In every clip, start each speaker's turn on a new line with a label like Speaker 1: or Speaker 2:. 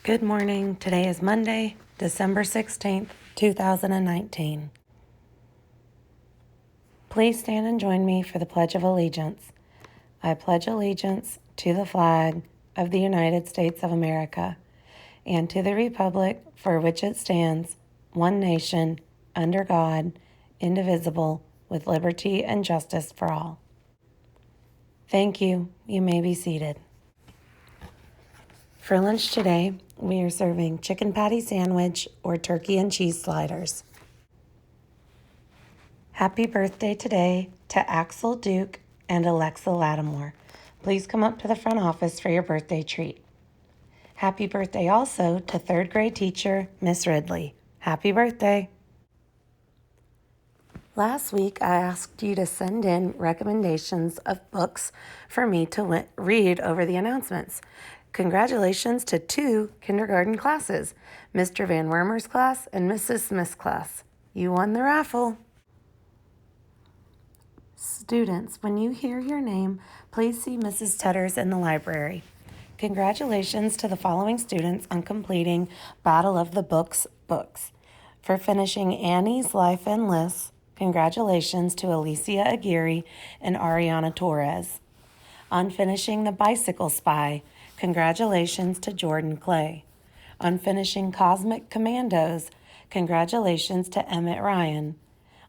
Speaker 1: Good morning. Today is Monday, December 16th, 2019. Please stand and join me for the Pledge of Allegiance. I pledge allegiance to the flag of the United States of America and to the republic for which it stands, one nation, under God, indivisible, with liberty and justice for all. Thank you. You may be seated. For lunch today, we are serving chicken patty sandwich or turkey and cheese sliders. Happy birthday today to Axel Duke and Alexa Lattimore. Please come up to the front office for your birthday treat. Happy birthday also to third grade teacher, Miss Ridley. Happy birthday. Last week, I asked you to send in recommendations of books for me to read over the announcements. Congratulations to 2 kindergarten classes, Mr. Van Wormer's class and Mrs. Smith's class. You won the raffle. Students, when you hear your name, please see Mrs. Tetters in the library. Congratulations to the following students on completing Battle of the Books books. For finishing Annie's Life and Lists, congratulations to Alicia Aguirre and Ariana Torres. On finishing The Bicycle Spy, congratulations to Jordan Clay. On finishing Cosmic Commandos, congratulations to Emmett Ryan.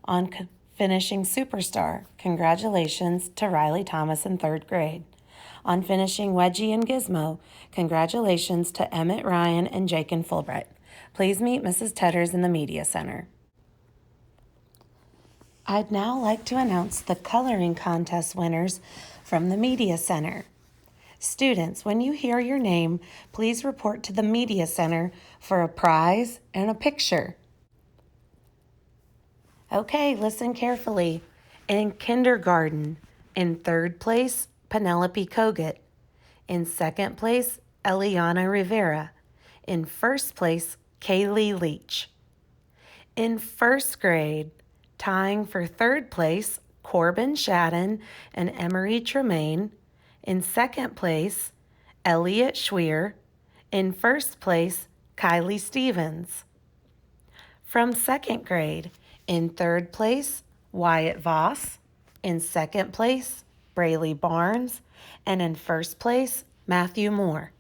Speaker 1: On finishing Superstar, congratulations to Riley Thomas in 3rd grade. On finishing Wedgie and Gizmo, congratulations to Emmett Ryan and Jakin Fulbright. Please meet Mrs. Tetters in the Media Center. I'd now like to announce the coloring contest winners from the Media Center. Students, when you hear your name, please report to the Media Center for a prize and a picture. Okay, listen carefully. In kindergarten, in 3rd place, Penelope Kogut. In 2nd place, Eliana Rivera. In 1st place, Kaylee Leach. In 1st grade, tying for 3rd place, Corbin Shadden and Emery Tremaine. In 2nd place, Elliot Schweer. In 1st place, Kylie Stevens. From 2nd grade, in 3rd place, Wyatt Voss. In 2nd place, Braylee Barnes. And in 1st place, Matthew Moore.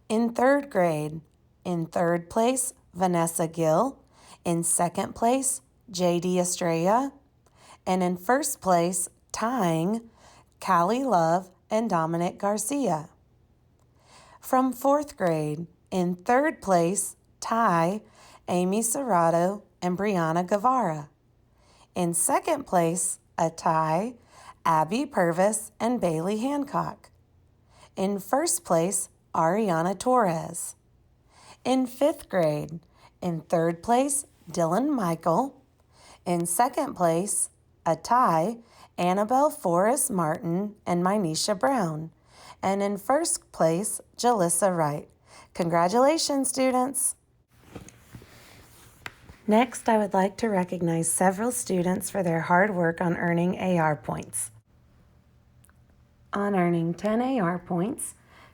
Speaker 1: In 3rd grade, in 3rd place, Vanessa Gill. In 2nd place, J.D. Estrella. And in 1st place, tying, Callie Love and Dominic Garcia. From 4th grade, in 3rd place, tie, Amy Serrato and Brianna Guevara. In 2nd place, a tie, Abby Purvis and Bailey Hancock. In 1st place, Ariana Torres. In 5th grade, in 3rd place, Dylan Michael. In 2nd place, a tie, Annabelle Forrest Martin and Mynisha Brown. And in 1st place, Jalissa Wright. Congratulations, students! Next, I would like to recognize several students for their hard work on earning AR points. On earning 10 AR points,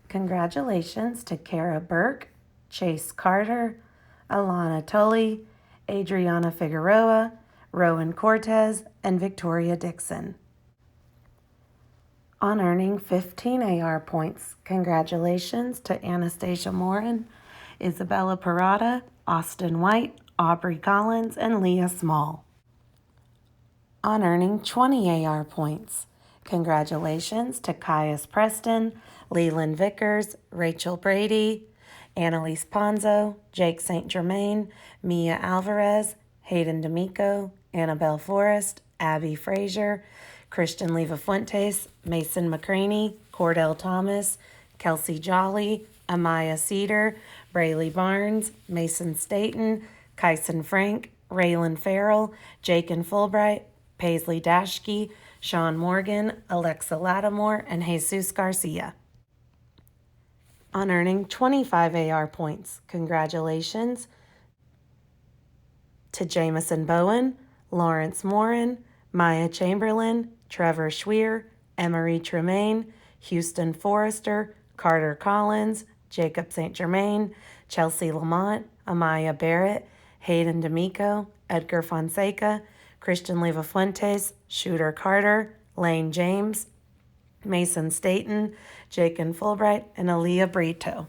Speaker 1: congratulations to Kara Burke, Chase Carter, Alana Tully, Adriana Figueroa, Rowan Cortez, and Victoria Dixon. On earning 15 AR points, congratulations to Anastasia Morin, Isabella Parada, Austin White, Aubrey Collins, and Leah Small. On earning 20 AR points, congratulations to Caius Preston, Leland Vickers, Rachel Brady, Annalise Ponzo, Jake St. Germain, Mia Alvarez, Hayden D'Amico, Annabelle Forrest, Abby Frazier, Christian Leva Fuentes, Mason McCraney, Cordell Thomas, Kelsey Jolly, Amaya Cedar, Braylee Barnes, Mason Staten, Kyson Frank, Raylan Farrell, Jakin Fulbright, Paisley Dashke, Sean Morgan, Alexa Lattimore, and Jesus Garcia. On earning 25 AR points, congratulations to Jamison Bowen, Lawrence Morin, Maya Chamberlain, Trevor Schweer, Emery Tremaine, Houston Forrester, Carter Collins, Jacob St. Germain, Chelsea Lamont, Amaya Barrett, Hayden D'Amico, Edgar Fonseca, Christian Levafuentes, Shooter Carter, Lane James, Mason Staten, Jacob Fulbright, and Aaliyah Brito.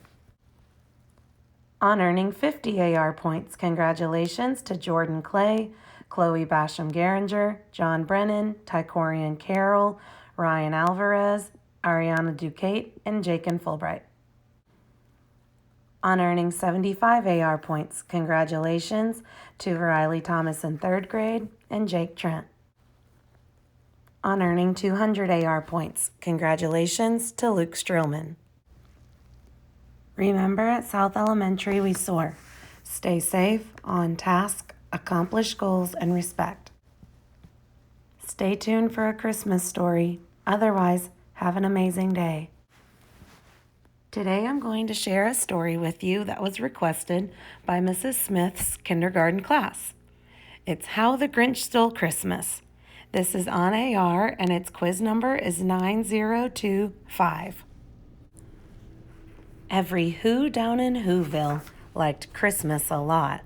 Speaker 1: On earning 50 AR points, congratulations to Jordan Clay, Chloe Basham Garinger, John Brennan, Tycorian Carroll, Ryan Alvarez, Ariana Ducate, and Jacob Fulbright. On earning 75 AR points, congratulations to Riley Thomas in 3rd grade and Jake Trent. On earning 200 AR points, congratulations to Luke Strillman. Remember, at South Elementary we soar. Stay safe, on task, accomplish goals, and respect. Stay tuned for a Christmas story. Otherwise, have an amazing day. Today I'm going to share a story with you that was requested by Mrs. Smith's kindergarten class. It's How the Grinch Stole Christmas. This is on AR and its quiz number is 9025. Every Who down in Whoville liked Christmas a lot.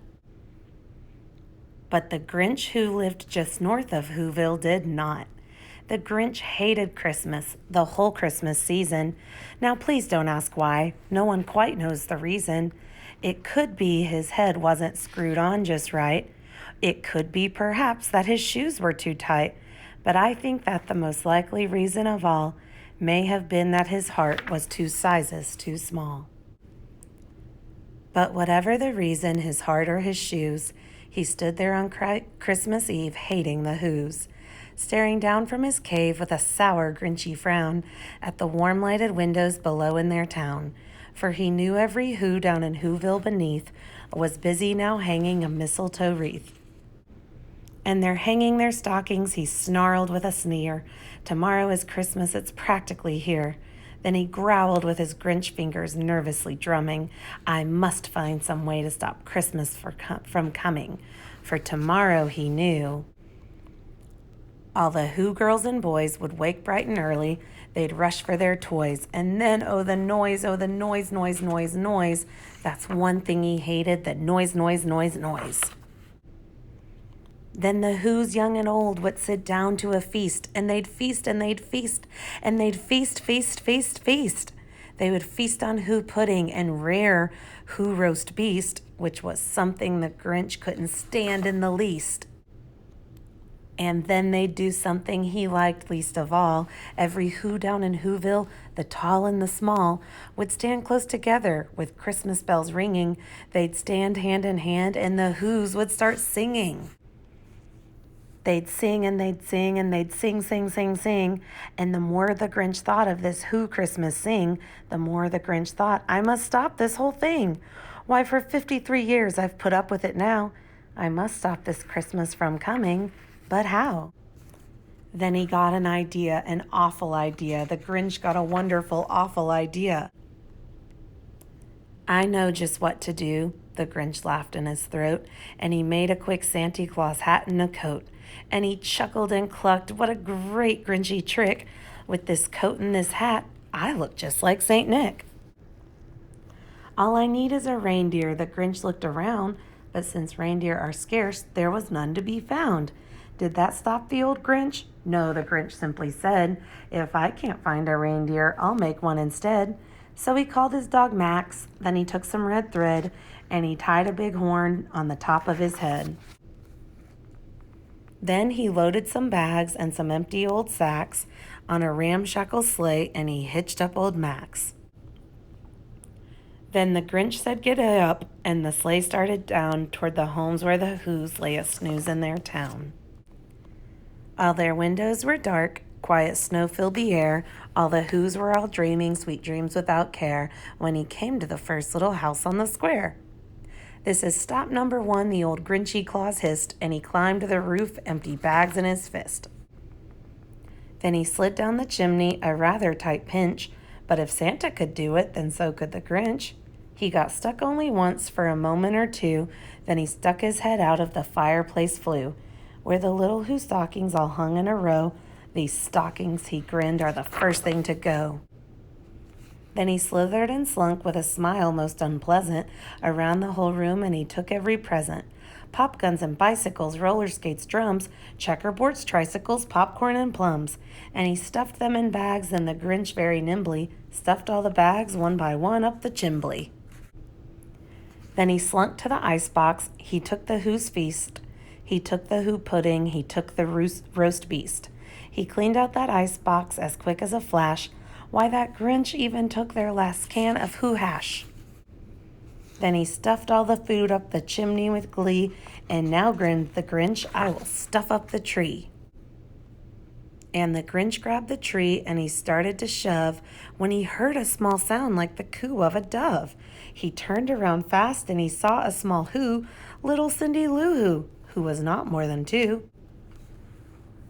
Speaker 1: But the Grinch who lived just north of Whoville did not. The Grinch hated Christmas, the whole Christmas season. Now please don't ask why. No one quite knows the reason. It could be his head wasn't screwed on just right. It could be perhaps that his shoes were too tight. But I think that the most likely reason of all may have been that his heart was 2 sizes too small. But whatever the reason, his heart or his shoes, he stood there on Christmas Eve hating the Whos, staring down from his cave with a sour, grinchy frown at the warm-lighted windows below in their town, for he knew every Who down in Whoville beneath was busy now hanging a mistletoe wreath. And they're hanging their stockings, he snarled with a sneer. Tomorrow is Christmas, it's practically here. Then he growled with his Grinch fingers nervously drumming, I must find some way to stop Christmas from coming, for tomorrow he knew. All the Who girls and boys would wake bright and early. They'd rush for their toys. And then, oh, the noise, noise, noise, noise, noise. That's one thing he hated, the noise, noise, noise, noise. Then the Whos, young and old, would sit down to a feast, and they'd feast, and they'd feast, and they'd feast, feast, feast, feast. They would feast on Who pudding and rare Who roast beast, which was something the Grinch couldn't stand in the least. And then they'd do something he liked least of all. Every Who down in Whoville, the tall and the small, would stand close together with Christmas bells ringing. They'd stand hand in hand, and the Whos would start singing. They'd sing and they'd sing and they'd sing, sing, sing, sing. And the more the Grinch thought of this Who Christmas sing, the more the Grinch thought, I must stop this whole thing. Why, for 53 years I've put up with it now. I must stop this Christmas from coming. But how? Then he got an idea, an awful idea. The Grinch got a wonderful, awful idea. I know just what to do, the Grinch laughed in his throat, and he made a quick Santa Claus hat and a coat. And he chuckled and clucked, what a great Grinchy trick. With this coat and this hat, I look just like St. Nick. All I need is a reindeer. The Grinch looked around, but since reindeer are scarce, there was none to be found. Did that stop the old Grinch? No, the Grinch simply said, if I can't find a reindeer, I'll make one instead. So he called his dog Max, then he took some red thread, and he tied a big horn on the top of his head. Then he loaded some bags and some empty old sacks on a ramshackle sleigh, and he hitched up old Max. Then the Grinch said get up, and the sleigh started down toward the homes where the Whos lay a snooze in their town. All their windows were dark, quiet snow filled the air, all the Whos were all dreaming sweet dreams without care, when he came to the first little house on the square. This is stop number 1, the old Grinchy Claus hissed, and he climbed to the roof, empty bags in his fist. Then he slid down the chimney, a rather tight pinch, but if Santa could do it, then so could the Grinch. He got stuck only once for a moment or two, then he stuck his head out of the fireplace flue, where the little Who stockings all hung in a row. These stockings, he grinned, are the first thing to go. Then he slithered and slunk with a smile most unpleasant around the whole room, and he took every present. Pop guns and bicycles, roller skates, drums, checkerboards, tricycles, popcorn, and plums. And he stuffed them in bags, and the Grinch very nimbly stuffed all the bags one by one up the chimbley. Then he slunk to the icebox, he took the Who's feast, he took the Who pudding, he took the roast beast. He cleaned out that icebox as quick as a flash. Why, that Grinch even took their last can of Who hash. Then he stuffed all the food up the chimney with glee, and now grinned the Grinch, I will stuff up the tree. And the Grinch grabbed the tree and he started to shove when he heard a small sound like the coo of a dove. He turned around fast and he saw a small Who, little Cindy Lou Who, who was not more than 2.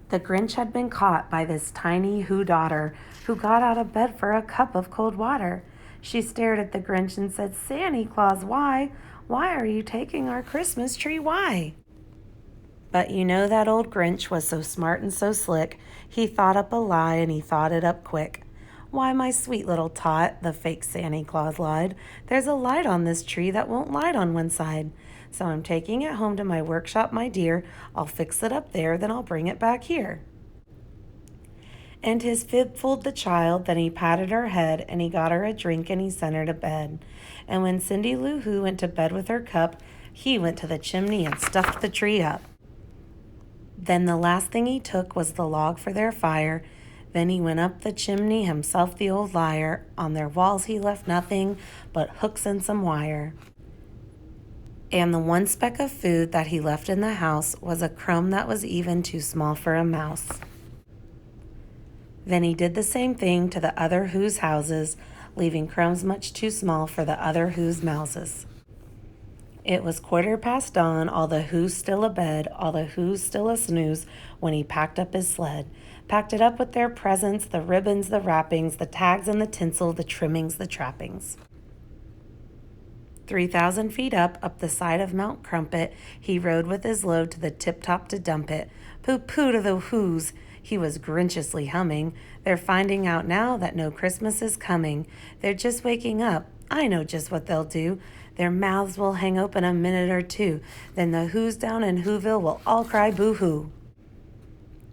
Speaker 1: The Grinch had been caught by this tiny Who daughter, who got out of bed for a cup of cold water. She stared at the Grinch and said, Santa Claus, why? Why are you taking our Christmas tree? Why? But you know that old Grinch was so smart and so slick, he thought up a lie and he thought it up quick. Why, my sweet little tot, the fake Santa Claus lied, there's a light on this tree that won't light on one side. So I'm taking it home to my workshop, my dear. I'll fix it up there, then I'll bring it back here. And his fib fooled the child, then he patted her head, and he got her a drink, and he sent her to bed. And when Cindy Lou Who went to bed with her cup, he went to the chimney and stuffed the tree up. Then the last thing he took was the log for their fire. Then he went up the chimney, himself the old liar. On their walls he left nothing but hooks and some wire. And the one speck of food that he left in the house was a crumb that was even too small for a mouse. Then he did the same thing to the other Who's houses, leaving crumbs much too small for the other Who's mouses. It was 1/4 dawn, all the Who's still abed, all the Who's still a snooze, when he packed up his sled. Packed it up with their presents, the ribbons, the wrappings, the tags and the tinsel, the trimmings, the trappings. 3,000 feet up the side of Mount Crumpet, he rode with his load to the tip-top to dump it. Pooh-pooh to the Who's, he was grinchiously humming. They're finding out now that no Christmas is coming. They're just waking up. I know just what they'll do. Their mouths will hang open a minute or two. Then the Who's down in Whoville will all cry boo-hoo.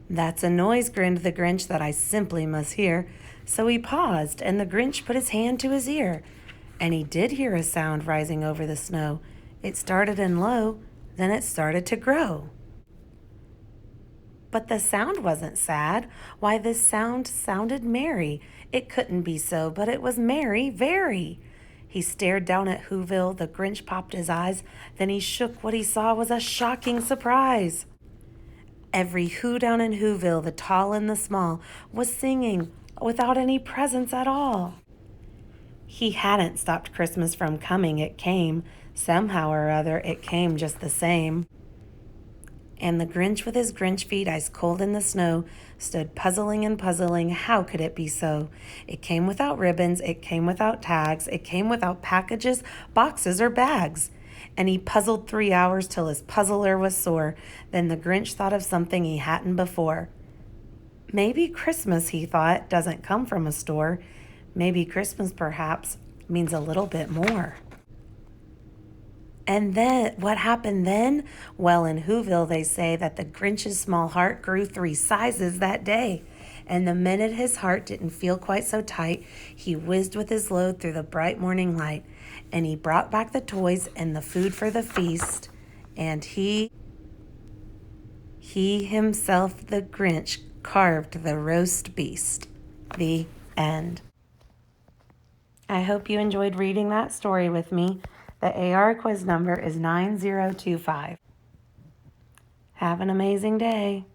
Speaker 1: That's a noise, grinned the Grinch, that I simply must hear. So he paused, and the Grinch put his hand to his ear. And he did hear a sound rising over the snow. It started in low, then it started to grow. But the sound wasn't sad. Why, this sound sounded merry. It couldn't be so, but it was merry, very. He stared down at Whoville, the Grinch popped his eyes, then he shook. What he saw was a shocking surprise. Every Who down in Whoville, the tall and the small, was singing without any presents at all. He hadn't stopped Christmas from coming, it came. Somehow or other, it came just the same. And the Grinch with his Grinch feet ice cold in the snow stood puzzling and puzzling, how could it be so? It came without ribbons, it came without tags, it came without packages, boxes, or bags. And he puzzled 3 hours till his puzzler was sore. Then the Grinch thought of something he hadn't before. Maybe Christmas, he thought, doesn't come from a store. Maybe Christmas, perhaps, means a little bit more. And then, what happened then? Well, in Whoville, they say that the Grinch's small heart grew 3 sizes that day. And the minute his heart didn't feel quite so tight, he whizzed with his load through the bright morning light. And he brought back the toys and the food for the feast. And he himself, the Grinch, carved the roast beast. The end. I hope you enjoyed reading that story with me. The AR quiz number is 9025. Have an amazing day.